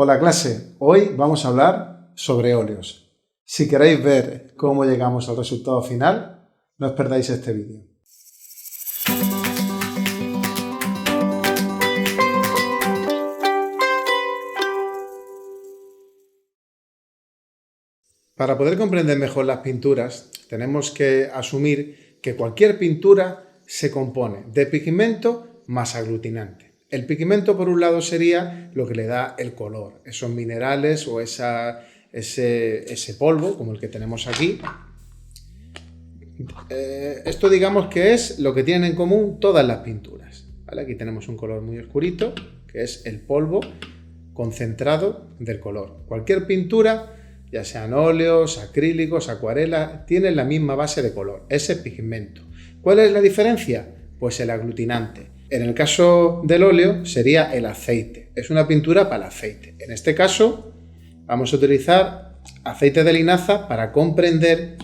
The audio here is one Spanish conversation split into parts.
Hola clase, hoy vamos a hablar sobre óleos. Si queréis ver cómo llegamos al resultado final, no os perdáis este vídeo. Para poder comprender mejor las pinturas, tenemos que asumir que cualquier pintura se compone de pigmento más aglutinante. El pigmento, por un lado, sería lo que le da el color, esos minerales o ese polvo, como el que tenemos aquí. Esto digamos que es lo que tienen en común todas las pinturas, ¿vale? Aquí tenemos un color muy oscurito, que es el polvo concentrado del color. Cualquier pintura, ya sean óleos, acrílicos, acuarelas, tienen la misma base de color, ese pigmento. ¿Cuál es la diferencia? Pues el aglutinante. En el caso del óleo sería el aceite, es una pintura para el aceite. En este caso vamos a utilizar aceite de linaza para comprender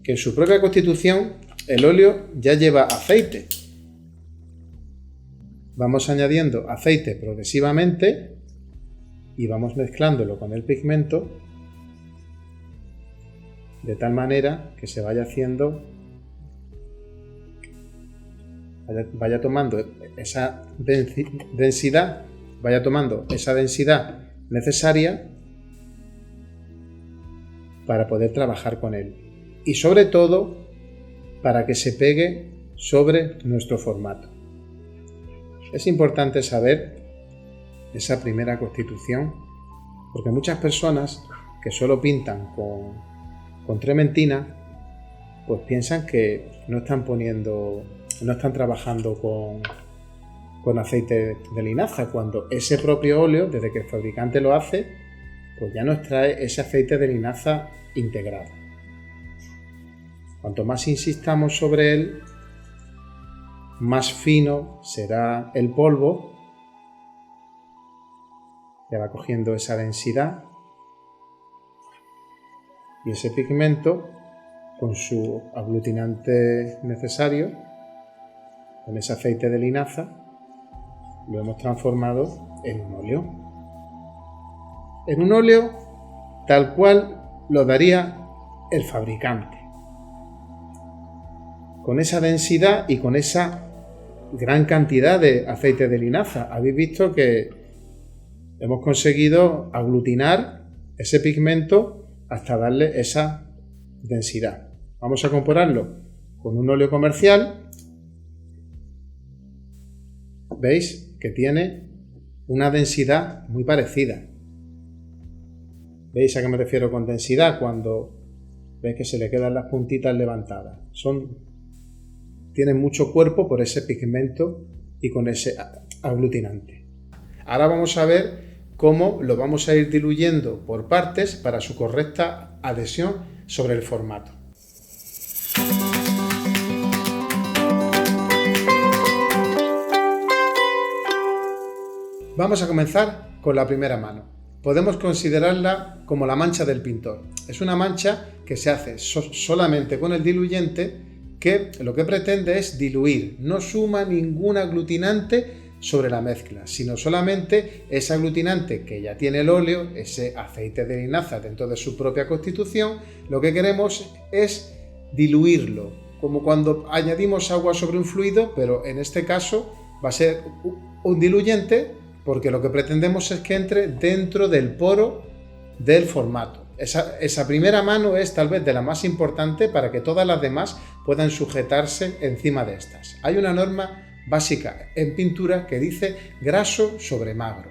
que en su propia constitución el óleo ya lleva aceite. Vamos añadiendo aceite progresivamente y vamos mezclándolo con el pigmento de tal manera que se vaya haciendo, vaya tomando esa densidad, necesaria para poder trabajar con él. Y sobre todo, para que se pegue sobre nuestro formato. Es importante saber esa primera constitución, porque muchas personas que solo pintan con trementina, pues piensan que no están trabajando con aceite de linaza, cuando ese propio óleo, desde que el fabricante lo hace, pues ya nos trae ese aceite de linaza integrado. Cuanto más insistamos sobre él, más fino será el polvo, que va cogiendo esa densidad, y ese pigmento, con su aglutinante necesario, con ese aceite de linaza, lo hemos transformado en un óleo. En un óleo tal cual lo daría el fabricante, con esa densidad y con esa gran cantidad de aceite de linaza. Habéis visto que hemos conseguido aglutinar ese pigmento hasta darle esa densidad. Vamos a compararlo con un óleo comercial. Veis que tiene una densidad muy parecida. ¿Veis a qué me refiero con densidad? Cuando veis que se le quedan las puntitas levantadas. Tienen mucho cuerpo por ese pigmento y con ese aglutinante. Ahora vamos a ver cómo lo vamos a ir diluyendo por partes para su correcta adhesión sobre el formato. Vamos a comenzar con la primera mano. Podemos considerarla como la mancha del pintor. Es una mancha que se hace solamente con el diluyente, que lo que pretende es diluir, no suma ningún aglutinante sobre la mezcla, sino solamente ese aglutinante que ya tiene el óleo, ese aceite de linaza dentro de su propia constitución. Lo que queremos es diluirlo, como cuando añadimos agua sobre un fluido, pero en este caso va a ser un diluyente, porque lo que pretendemos es que entre dentro del poro del formato. Esa primera mano es tal vez de la más importante para que todas las demás puedan sujetarse encima de estas. Hay una norma básica en pintura que dice graso sobre magro.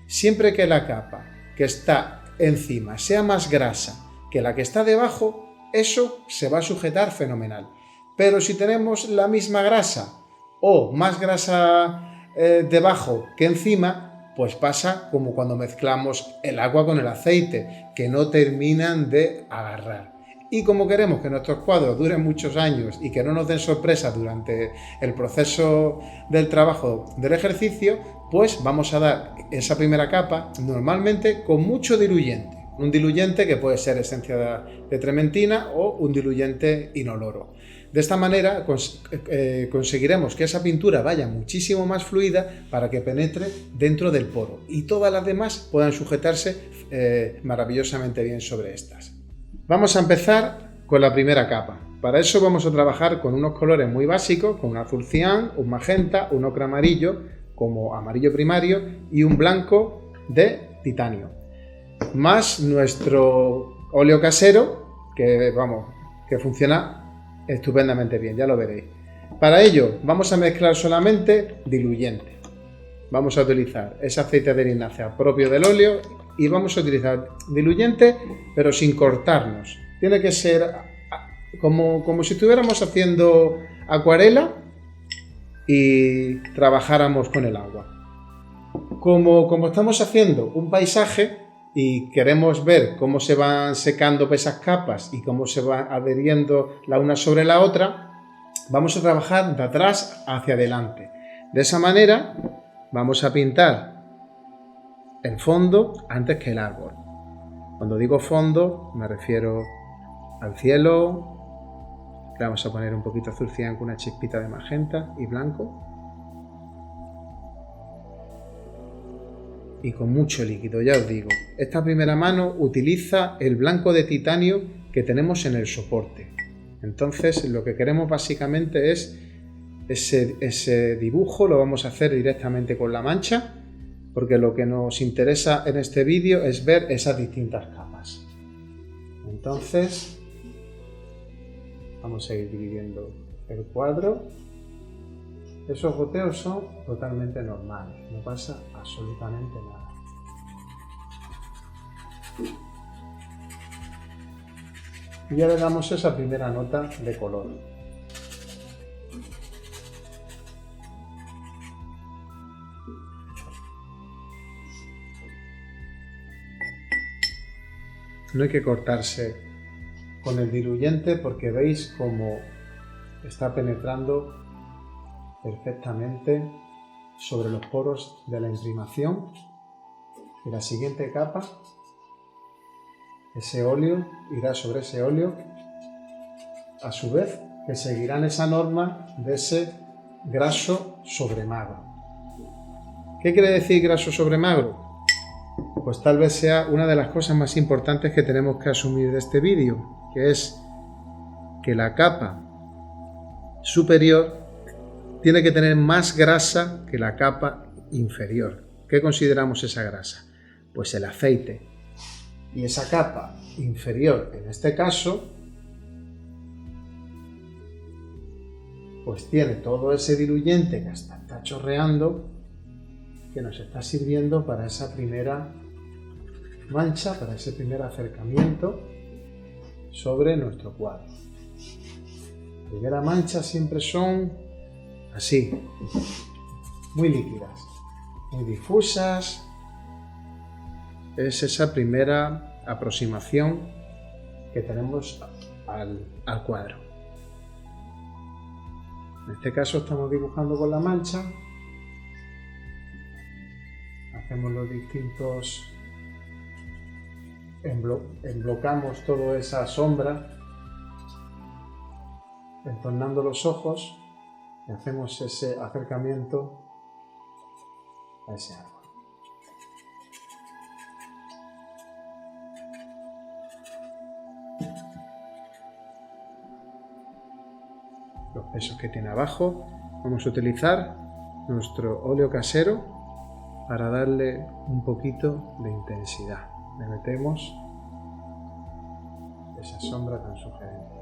Siempre que la capa que está encima sea más grasa que la que está debajo, eso se va a sujetar fenomenal. Pero si tenemos la misma grasa o más grasa debajo que encima, pues pasa como cuando mezclamos el agua con el aceite, que no terminan de agarrar. Y como queremos que nuestros cuadros duren muchos años y que no nos den sorpresas durante el proceso del trabajo del ejercicio, pues vamos a dar esa primera capa normalmente con mucho diluyente. Un diluyente que puede ser esencia de trementina o un diluyente inoloro. De esta manera conseguiremos que esa pintura vaya muchísimo más fluida para que penetre dentro del poro y todas las demás puedan sujetarse maravillosamente bien sobre estas. Vamos a empezar con la primera capa. Para eso vamos a trabajar con unos colores muy básicos, con un azul cian, un magenta, un ocre amarillo como amarillo primario y un blanco de titanio. Más nuestro óleo casero que funciona estupendamente bien, ya lo veréis. Para ello vamos a mezclar solamente diluyente. Vamos a utilizar ese aceite de linaza propio del óleo y vamos a utilizar diluyente pero sin cortarnos. Tiene que ser como si estuviéramos haciendo acuarela y trabajáramos con el agua. Como estamos haciendo un paisaje y queremos ver cómo se van secando esas capas y cómo se van adheriendo la una sobre la otra, vamos a trabajar de atrás hacia adelante. De esa manera vamos a pintar el fondo antes que el árbol. Cuando digo fondo me refiero al cielo. Le vamos a poner un poquito azul cian con una chispita de magenta y blanco. Y con mucho líquido, ya os digo. Esta primera mano utiliza el blanco de titanio que tenemos en el soporte. Entonces lo que queremos básicamente es ese dibujo, lo vamos a hacer directamente con la mancha, porque lo que nos interesa en este vídeo es ver esas distintas capas. Entonces vamos a ir dividiendo el cuadro. Esos goteos son totalmente normales, no pasa absolutamente nada. Y ya le damos esa primera nota de color. No hay que cortarse con el diluyente porque veis cómo está penetrando perfectamente sobre los poros de la imprimación. Y la siguiente capa, ese óleo irá sobre ese óleo, a su vez que seguirán esa norma de ese graso sobre magro. ¿Qué quiere decir graso sobre magro? Pues tal vez sea una de las cosas más importantes que tenemos que asumir de este vídeo, que es que la capa superior tiene que tener más grasa que la capa inferior. ¿Qué consideramos esa grasa? Pues el aceite. Y esa capa inferior, en este caso, pues tiene todo ese diluyente que hasta está chorreando, que nos está sirviendo para esa primera mancha, para ese primer acercamiento sobre nuestro cuadro. La primera mancha siempre son así, muy líquidas, muy difusas. Es esa primera aproximación que tenemos al cuadro. En este caso estamos dibujando con la mancha. Hacemos los distintos, emblocamos toda esa sombra, entornando los ojos y hacemos ese acercamiento a ese árbol. Los pesos que tiene abajo, vamos a utilizar nuestro óleo casero para darle un poquito de intensidad. Le metemos esa sombra tan sugerente.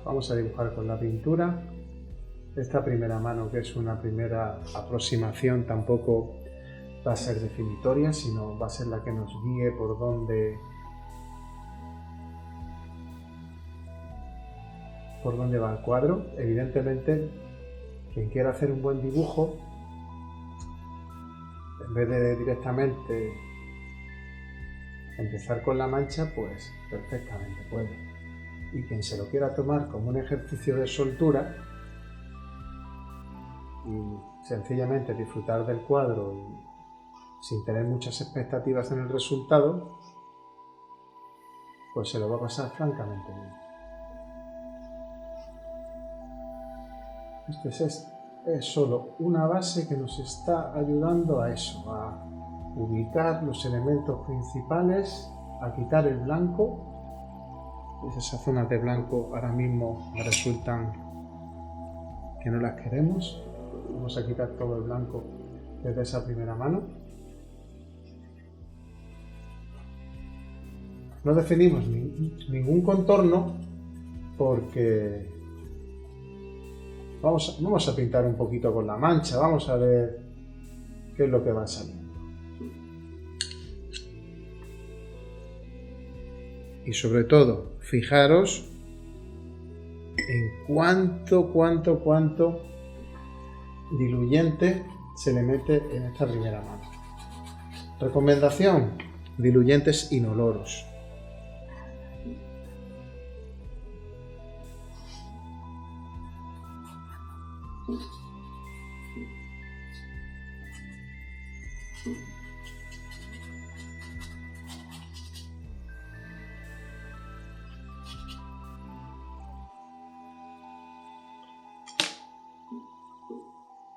Vamos a dibujar con la pintura. Esta primera mano, que es una primera aproximación, tampoco va a ser definitoria, sino va a ser la que nos guíe por dónde va el cuadro. Evidentemente, quien quiera hacer un buen dibujo en vez de directamente empezar con la mancha, pues perfectamente puede. Y quien se lo quiera tomar como un ejercicio de soltura y sencillamente disfrutar del cuadro y sin tener muchas expectativas en el resultado, pues se lo va a pasar francamente bien. Este es solo una base que nos está ayudando a eso, a ubicar los elementos principales, a quitar el blanco. Esas zonas de blanco ahora mismo me resultan que no las queremos. Vamos a quitar todo el blanco desde esa primera mano. No definimos ningún contorno porque vamos a pintar un poquito con la mancha, vamos a ver qué es lo que va a salir. Y sobre todo, fijaros en cuánto diluyente se le mete en esta primera mano. Recomendación: diluyentes inoloros.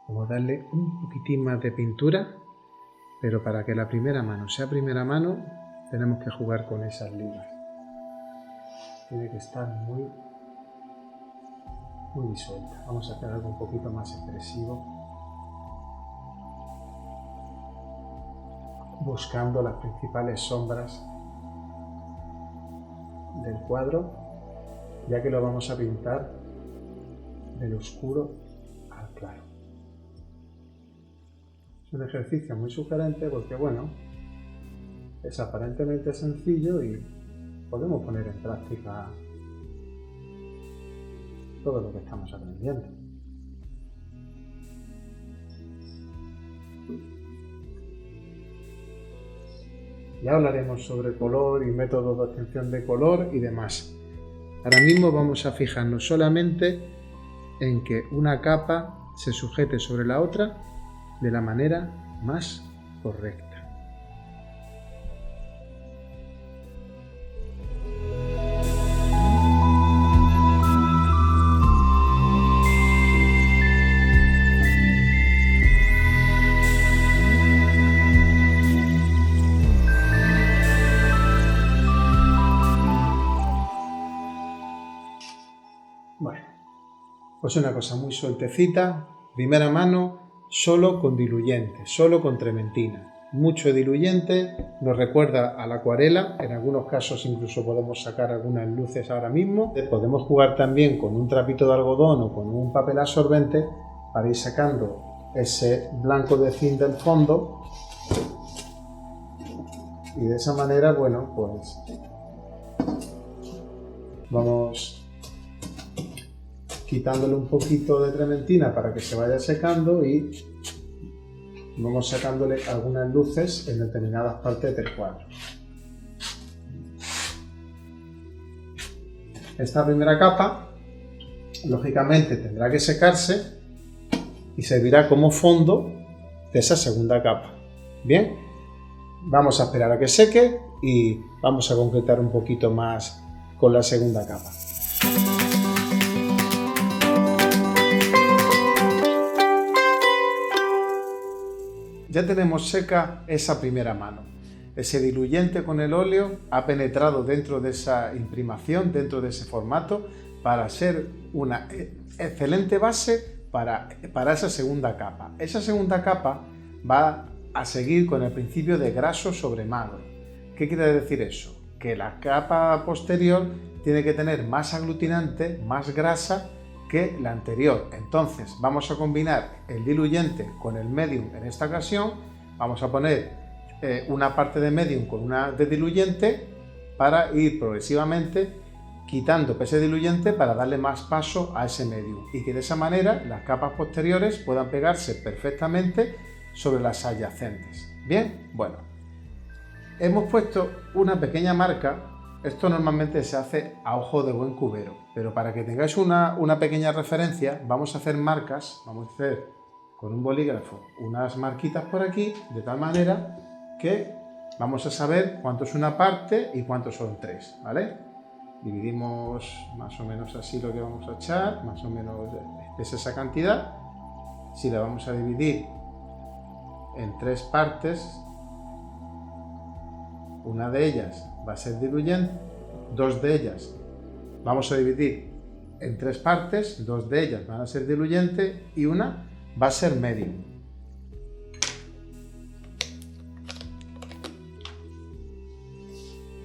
Vamos a darle un poquitín más de pintura, pero para que la primera mano sea primera mano tenemos que jugar con esas ligas. Tiene que estar muy disuelta. Vamos a hacer algo un poquito más expresivo, buscando las principales sombras del cuadro, ya que lo vamos a pintar del oscuro al claro. Es un ejercicio muy sugerente porque, bueno, es aparentemente sencillo y podemos poner en práctica todo lo que estamos aprendiendo. Ya hablaremos sobre color y métodos de obtención de color y demás. Ahora mismo vamos a fijarnos solamente en que una capa se sujete sobre la otra de la manera más correcta. Bueno, pues una cosa muy sueltecita, primera mano, solo con diluyente, solo con trementina. Mucho diluyente, nos recuerda a la acuarela, en algunos casos incluso podemos sacar algunas luces ahora mismo. Podemos jugar también con un trapito de algodón o con un papel absorbente para ir sacando ese blanco de zinc del fondo y de esa manera, bueno, pues vamos quitándole un poquito de trementina para que se vaya secando y vamos sacándole algunas luces en determinadas partes del cuadro. Esta primera capa, lógicamente, tendrá que secarse y servirá como fondo de esa segunda capa. Bien, vamos a esperar a que seque y vamos a concretar un poquito más con la segunda capa. Ya tenemos seca esa primera mano. Ese diluyente con el óleo ha penetrado dentro de esa imprimación, dentro de ese formato, para ser una excelente base para esa segunda capa. Esa segunda capa va a seguir con el principio de graso sobre magro. ¿Qué quiere decir eso? Que la capa posterior tiene que tener más aglutinante, más grasa que la anterior. Entonces vamos a combinar el diluyente con el medium en esta ocasión. Vamos a poner una parte de medium con una de diluyente para ir progresivamente quitando ese diluyente para darle más paso a ese medium y que de esa manera las capas posteriores puedan pegarse perfectamente sobre las adyacentes. Bien, bueno, hemos puesto una pequeña marca. Esto normalmente se hace a ojo de buen cubero, pero para que tengáis una pequeña referencia, vamos a hacer marcas, vamos a hacer con un bolígrafo unas marquitas por aquí, de tal manera que vamos a saber cuánto es una parte y cuánto son tres, ¿vale? Dividimos más o menos así lo que vamos a echar, más o menos es esa cantidad. Si la vamos a dividir en tres partes, una de ellas va a ser diluyente, dos de ellas vamos a dividir en tres partes, dos de ellas van a ser diluyentes y una va a ser medio.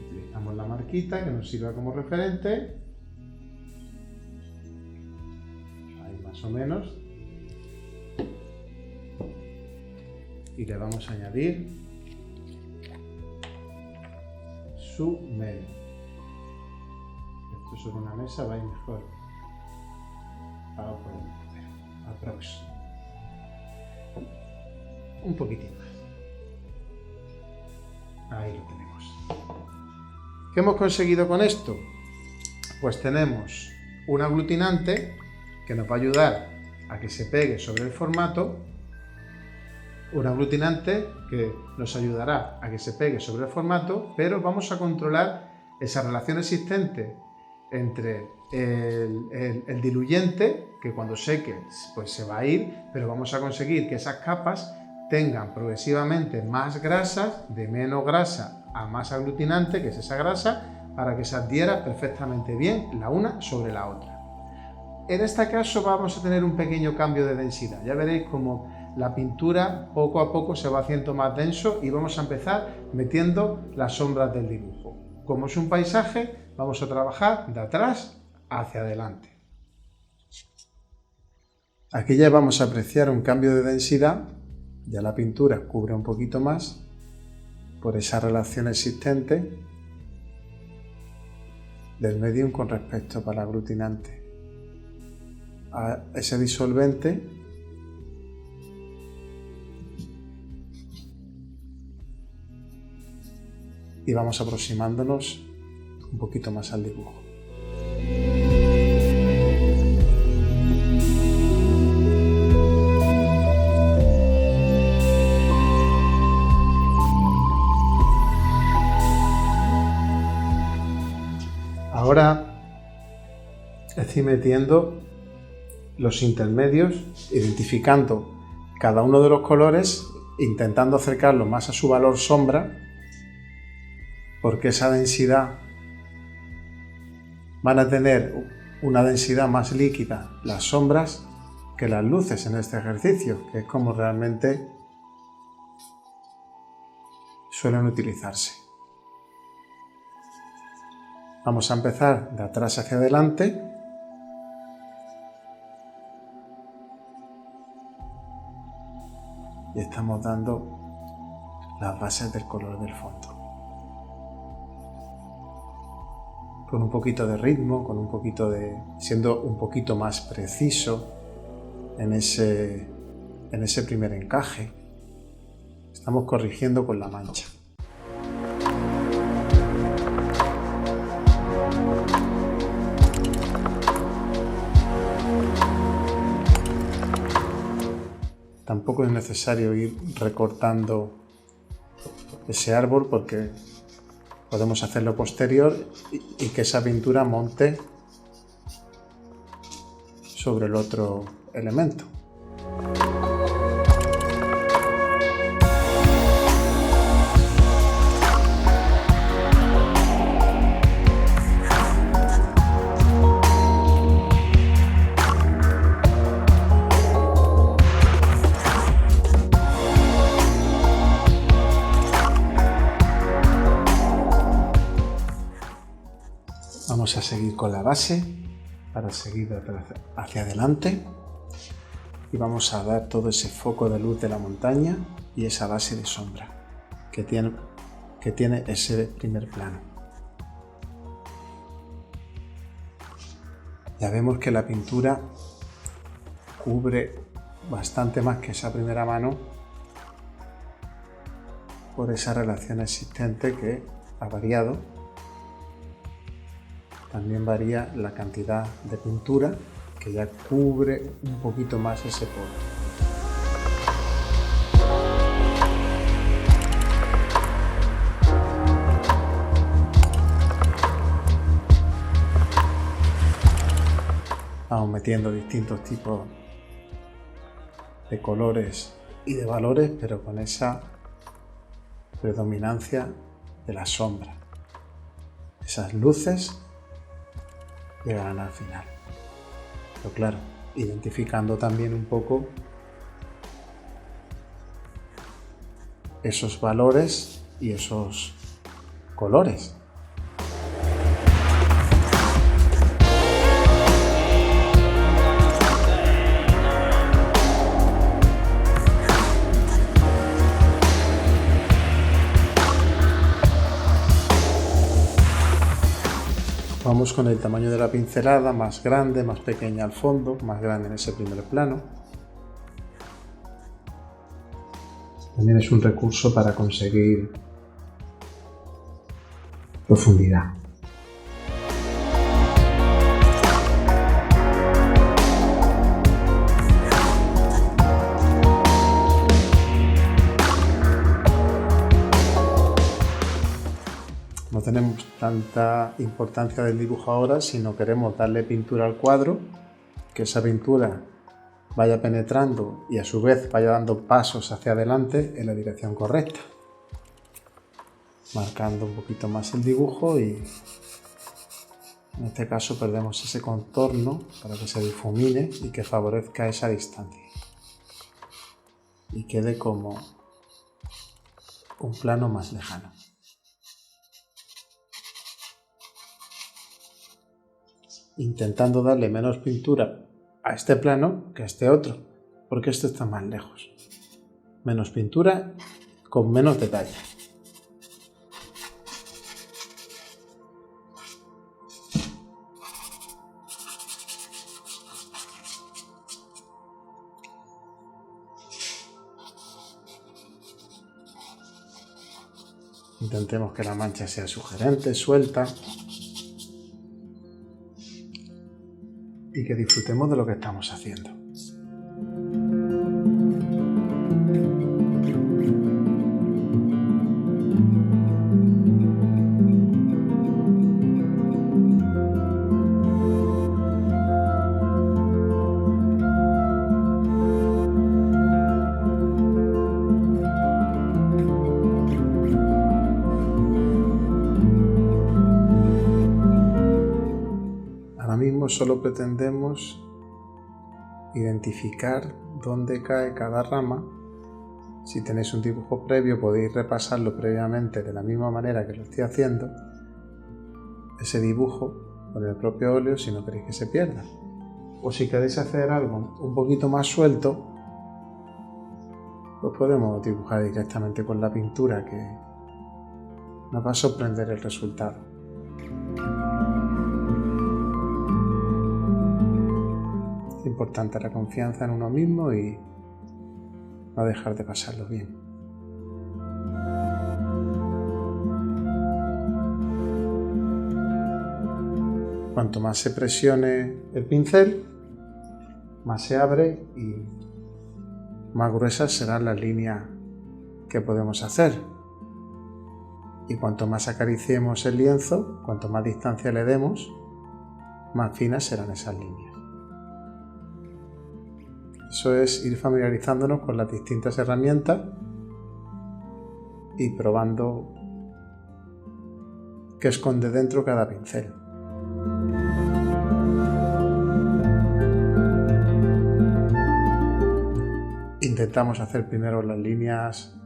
Utilizamos la marquita que nos sirva como referente, ahí más o menos, y le vamos a añadir su medio. Esto sobre una mesa va a ir mejor. Aprox. Un poquitín más. Ahí lo tenemos. ¿Qué hemos conseguido con esto? Pues tenemos un aglutinante que nos va a ayudar a que se pegue sobre el formato. Un aglutinante que nos ayudará a que se pegue sobre el formato, pero vamos a controlar esa relación existente entre el diluyente, que cuando seque pues se va a ir, pero vamos a conseguir que esas capas tengan progresivamente más grasas, de menos grasa a más aglutinante, que es esa grasa, para que se adhiera perfectamente bien la una sobre la otra. En este caso vamos a tener un pequeño cambio de densidad. Ya veréis cómo la pintura poco a poco se va haciendo más denso y vamos a empezar metiendo las sombras del dibujo. Como es un paisaje, vamos a trabajar de atrás hacia adelante. Aquí ya vamos a apreciar un cambio de densidad. Ya la pintura cubre un poquito más por esa relación existente del medium con respecto al aglutinante a ese disolvente. Y vamos aproximándonos un poquito más al dibujo. Ahora estoy metiendo los intermedios, identificando cada uno de los colores, intentando acercarlo más a su valor sombra, porque esa densidad van a tener una densidad más líquida las sombras que las luces en este ejercicio, que es como realmente suelen utilizarse. Vamos a empezar de atrás hacia adelante. Y estamos dando las bases del color del fondo. Con un poquito de ritmo, siendo un poquito más preciso en ese primer encaje. Estamos corrigiendo con la mancha. Tampoco es necesario ir recortando ese árbol porque podemos hacerlo posterior y que esa pintura monte sobre el otro elemento. Vamos a seguir con la base para seguir hacia adelante y vamos a dar todo ese foco de luz de la montaña y esa base de sombra que tiene ese primer plano. Ya vemos que la pintura cubre bastante más que esa primera mano por esa relación existente que ha variado. También varía la cantidad de pintura que ya cubre un poquito más ese poro. Vamos metiendo distintos tipos de colores y de valores, pero con esa predominancia de la sombra. Esas luces llegarán al final. Pero claro, identificando también un poco esos valores y esos colores. Vamos con el tamaño de la pincelada, más grande, más pequeña al fondo, más grande en ese primer plano. También es un recurso para conseguir profundidad. No tenemos tanta importancia del dibujo ahora, sino queremos darle pintura al cuadro, que esa pintura vaya penetrando y a su vez vaya dando pasos hacia adelante en la dirección correcta. Marcando un poquito más el dibujo y en este caso perdemos ese contorno para que se difumine y que favorezca esa distancia. Y quede como un plano más lejano. Intentando darle menos pintura a este plano que a este otro, porque este está más lejos. Menos pintura con menos detalle. Intentemos que la mancha sea sugerente, suelta. Y que disfrutemos de lo que estamos haciendo. Ahora mismo solo pretendemos identificar dónde cae cada rama. Si tenéis un dibujo previo podéis repasarlo previamente de la misma manera que lo estoy haciendo, ese dibujo con el propio óleo si no queréis que se pierda. O si queréis hacer algo un poquito más suelto, pues podemos dibujar directamente con la pintura, que nos va a sorprender el resultado. Es importante la confianza en uno mismo y no dejar de pasarlo bien. Cuanto más se presione el pincel, más se abre y más gruesas serán las líneas que podemos hacer. Y cuanto más acariciemos el lienzo, cuanto más distancia le demos, más finas serán esas líneas. Eso es ir familiarizándonos con las distintas herramientas y probando qué esconde dentro cada pincel. Intentamos hacer primero las líneas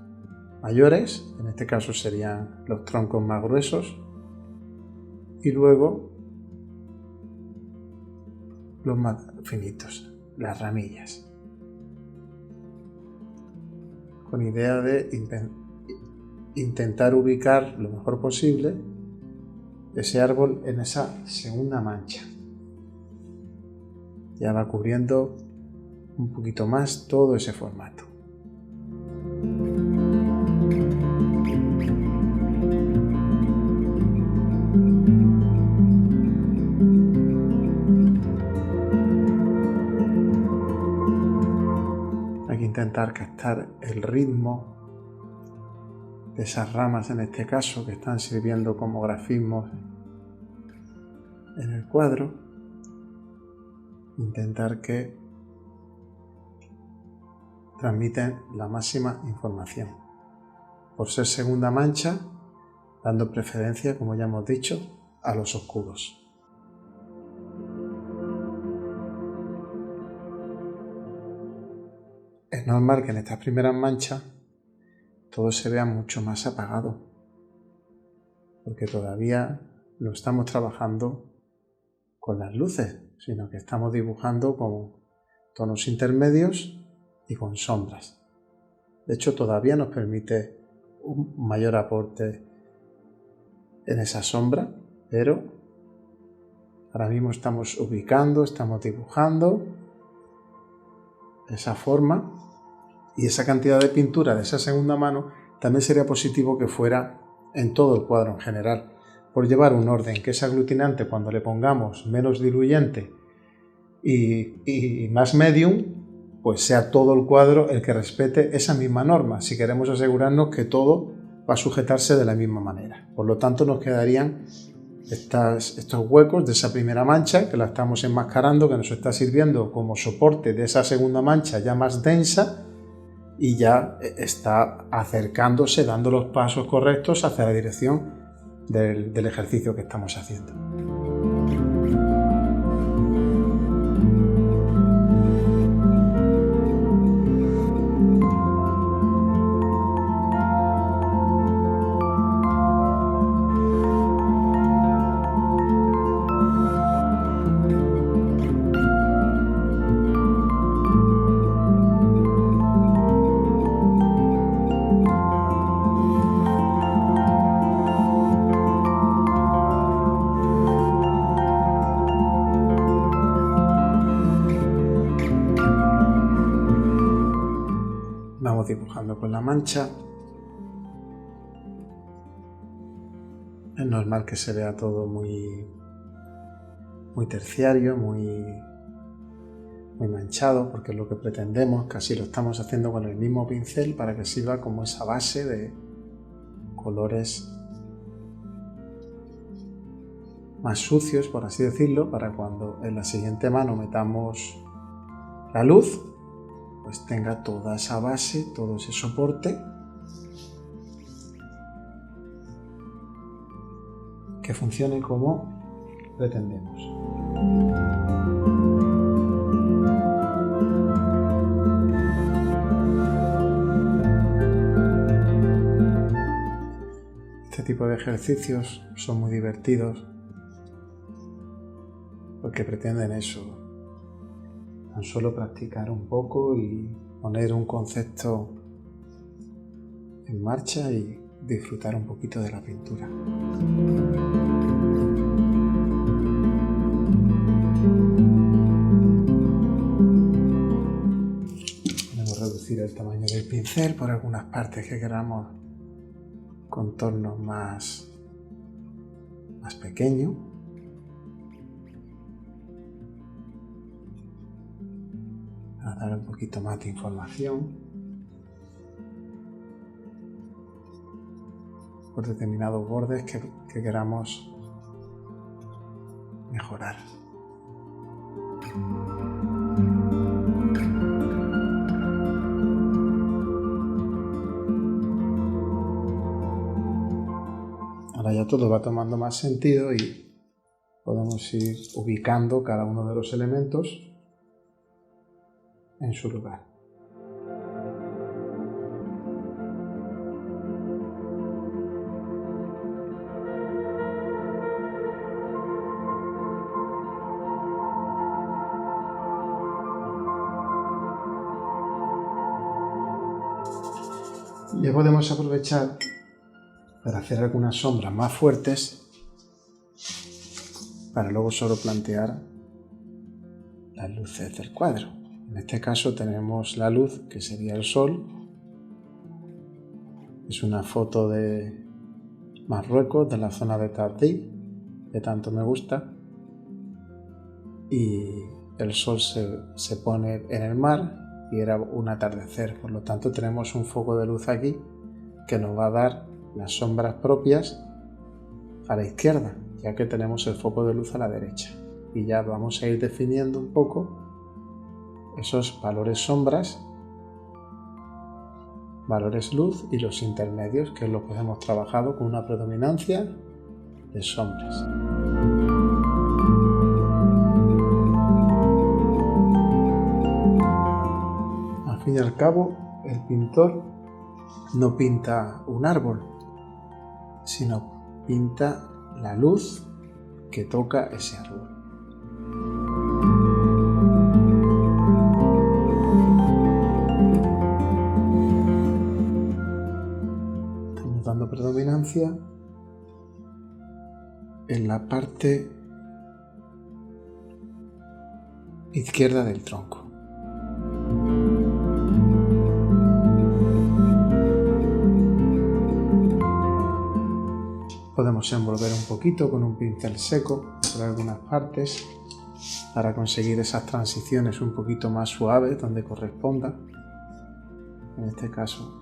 mayores, en este caso serían los troncos más gruesos, y luego los más finitos, las ramillas, con idea de intentar ubicar lo mejor posible ese árbol en esa segunda mancha. Ya va cubriendo un poquito más todo ese formato. intentar captar el ritmo de esas ramas, en este caso, que están sirviendo como grafismos en el cuadro. Intentar que transmiten la máxima información. Por ser segunda mancha, dando preferencia, como ya hemos dicho, a los oscuros. Es normal que en estas primeras manchas todo se vea mucho más apagado, porque todavía no estamos trabajando con las luces, sino que estamos dibujando con tonos intermedios y con sombras. De hecho, todavía nos permite un mayor aporte en esa sombra, pero ahora mismo estamos ubicando, estamos dibujando esa forma, y esa cantidad de pintura de esa segunda mano también sería positivo que fuera en todo el cuadro en general, por llevar un orden que es aglutinante. Cuando le pongamos menos diluyente y más medium, pues sea todo el cuadro el que respete esa misma norma, si queremos asegurarnos que todo va a sujetarse de la misma manera. Por lo tanto, nos quedarían estos huecos de esa primera mancha, que la estamos enmascarando, que nos está sirviendo como soporte de esa segunda mancha ya más densa, y ya está acercándose, dando los pasos correctos hacia la dirección del ejercicio que estamos haciendo. Vamos dibujando con la mancha. Es normal que se vea todo muy terciario, muy manchado, porque es lo que pretendemos. Casi lo estamos haciendo con el mismo pincel para que sirva como esa base de colores más sucios, por así decirlo, para cuando en la siguiente mano metamos la luz, pues tenga toda esa base, todo ese soporte que funcione como pretendemos. Este tipo de ejercicios son muy divertidos porque pretenden eso, tan solo practicar un poco y poner un concepto en marcha y disfrutar un poquito de la pintura. Podemos reducir el tamaño del pincel por algunas partes que queramos contornos más pequeños. Para dar un poquito más de información por determinados bordes que queramos mejorar. Ahora ya todo va tomando más sentido y podemos ir ubicando cada uno de los elementos en su lugar. Ya podemos aprovechar para hacer algunas sombras más fuertes para luego solo plantear las luces del cuadro. En este caso tenemos la luz, que sería el sol. Es una foto de Marruecos, de la zona de Tardí, que tanto me gusta. Y el sol se pone en el mar y era un atardecer. Por lo tanto, tenemos un foco de luz aquí que nos va a dar las sombras propias a la izquierda, ya que tenemos el foco de luz a la derecha. Y ya vamos a ir definiendo un poco esos valores sombras, valores luz y los intermedios, que es lo que hemos trabajado con una predominancia de sombras. Al fin y al cabo, el pintor no pinta un árbol, sino pinta la luz que toca ese árbol. Estamos dando predominancia en la parte izquierda del tronco. Podemos envolver un poquito con un pincel seco por algunas partes para conseguir esas transiciones un poquito más suaves donde corresponda. En este caso,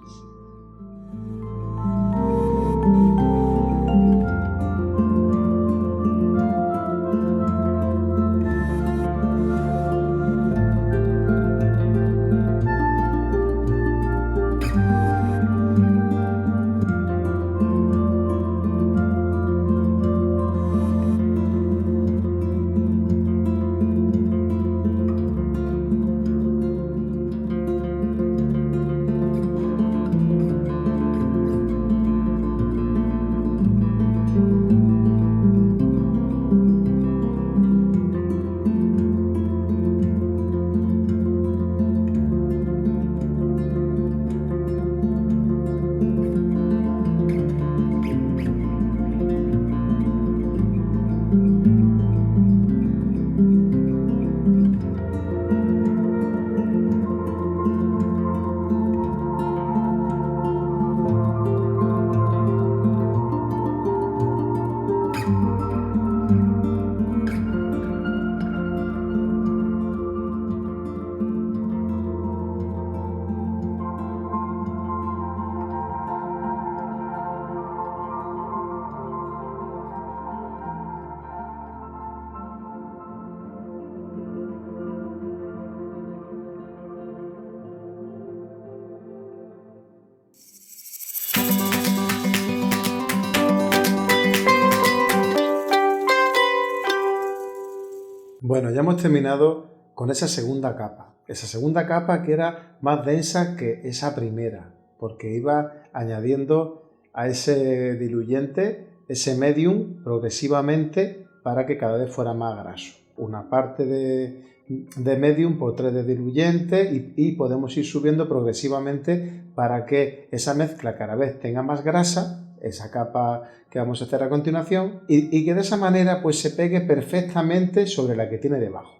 bueno, ya hemos terminado con esa segunda capa que era más densa que esa primera, porque iba añadiendo a ese diluyente, ese medium, progresivamente para que cada vez fuera más graso. Una parte de medium por 3 de diluyente y podemos ir subiendo progresivamente para que esa mezcla cada vez tenga más grasa, esa capa que vamos a hacer a continuación, y que de esa manera pues se pegue perfectamente sobre la que tiene debajo.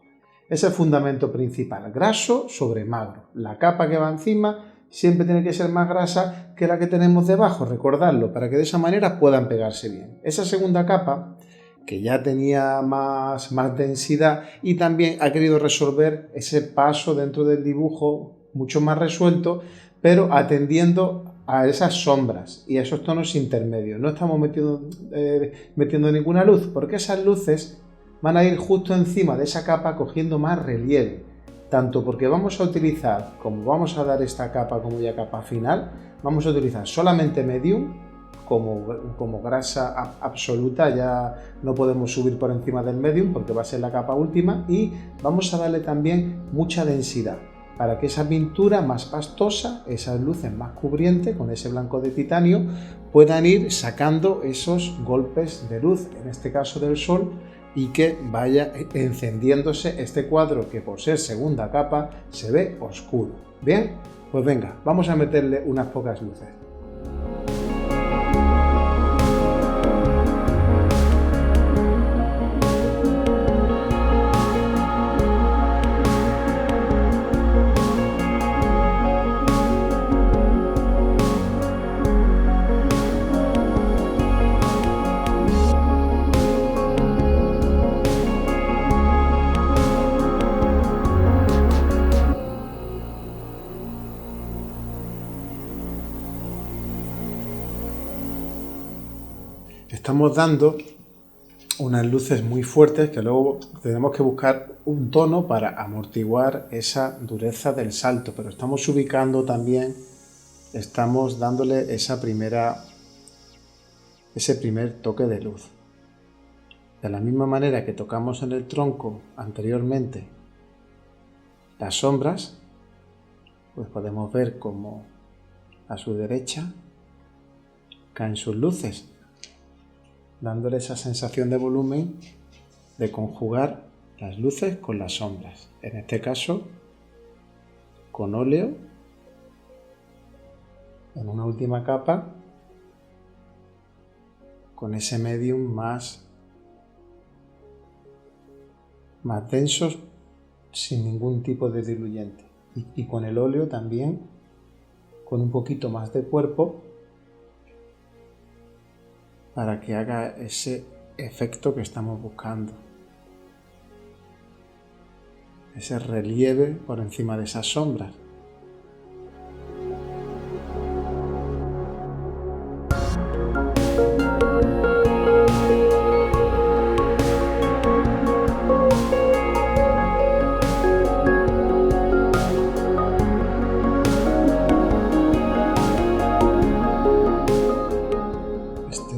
Ese es el fundamento principal, graso sobre magro. La capa que va encima siempre tiene que ser más grasa que la que tenemos debajo, recordadlo, para que de esa manera puedan pegarse bien. Esa segunda capa, que ya tenía más densidad y también ha querido resolver ese paso dentro del dibujo mucho más resuelto, pero atendiendo a esas sombras y a esos tonos intermedios. No estamos metiendo ninguna luz, porque esas luces van a ir justo encima de esa capa cogiendo más relieve, tanto porque vamos a utilizar, como vamos a dar esta capa como ya capa final, vamos a utilizar solamente medium como grasa absoluta, ya no podemos subir por encima del medium porque va a ser la capa última, y vamos a darle también mucha densidad para que esa pintura más pastosa, esas luces más cubrientes con ese blanco de titanio, puedan ir sacando esos golpes de luz, en este caso del sol, y que vaya encendiéndose este cuadro que por ser segunda capa se ve oscuro. Bien, pues venga, vamos a meterle unas pocas luces. estamos dando unas luces muy fuertes que luego tenemos que buscar un tono para amortiguar esa dureza del salto, pero estamos ubicando también, estamos dándole ese primer toque de luz. De la misma manera que tocamos en el tronco anteriormente las sombras, pues podemos ver cómo a su derecha caen sus luces, dándole esa sensación de volumen de conjugar las luces con las sombras. En este caso, con óleo, en una última capa, con ese medium más densos, sin ningún tipo de diluyente. Y con el óleo también, con un poquito más de cuerpo, para que haga ese efecto que estamos buscando. Ese relieve por encima de esas sombras.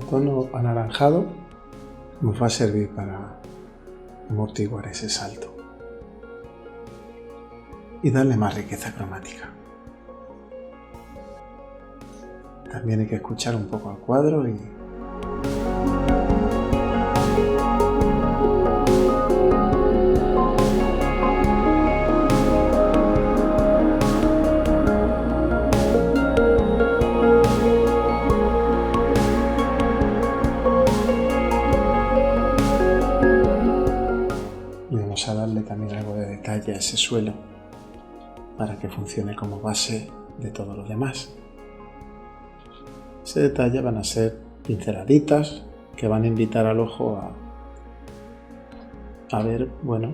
Tono anaranjado nos va a servir para amortiguar ese salto y darle más riqueza cromática. También hay que escuchar un poco al cuadro y a darle también algo de detalle a ese suelo para que funcione como base de todo lo demás. Ese detalle van a ser pinceladitas que van a invitar al ojo a ver, bueno,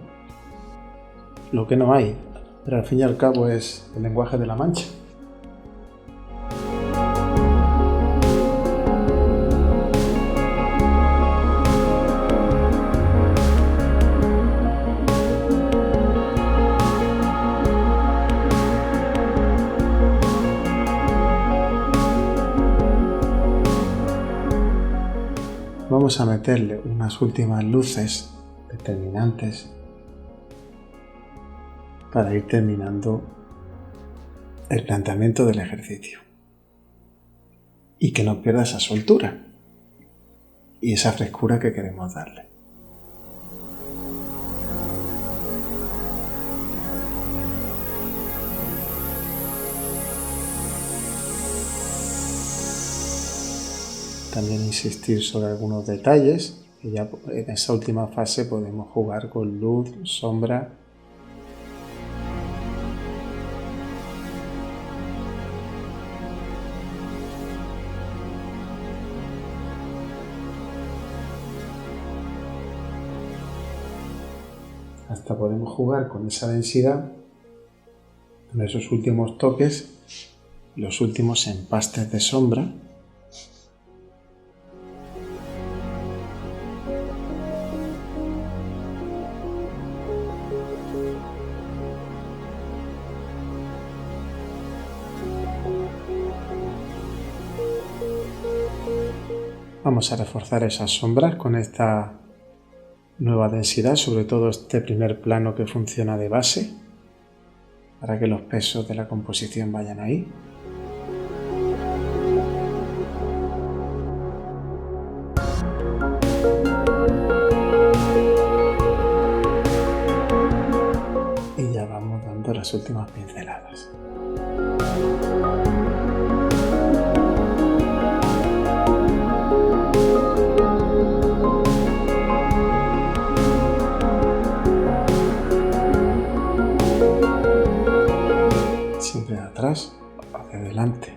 lo que no hay, pero al fin y al cabo es el lenguaje de la mancha. Vamos a meterle unas últimas luces determinantes para ir terminando el planteamiento del ejercicio y que no pierda esa soltura y esa frescura que queremos darle. También insistir sobre algunos detalles, que ya en esa última fase podemos jugar con luz, sombra. Hasta podemos jugar con esa densidad, con esos últimos toques, los últimos empastes de sombra. Vamos a reforzar esas sombras con esta nueva densidad, sobre todo este primer plano que funciona de base, para que los pesos de la composición vayan ahí. Y ya vamos dando las últimas pinceladas. Siempre de atrás hacia adelante.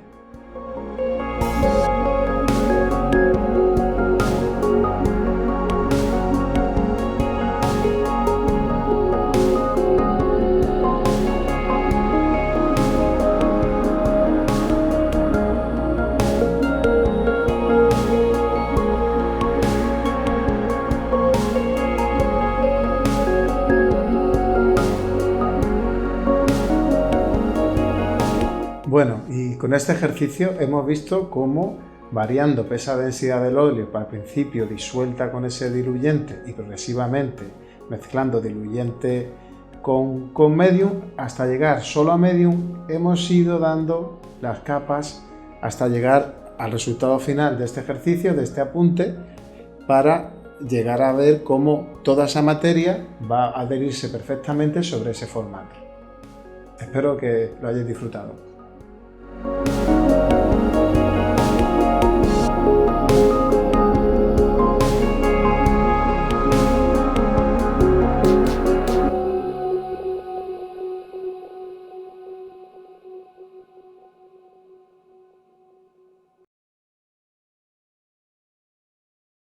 Bueno, y con este ejercicio hemos visto cómo variando peso-densidad del óleo, al principio disuelta con ese diluyente y progresivamente mezclando diluyente con medium, hasta llegar solo a medium, hemos ido dando las capas hasta llegar al resultado final de este ejercicio, de este apunte, para llegar a ver cómo toda esa materia va a adherirse perfectamente sobre ese formato. Espero que lo hayáis disfrutado.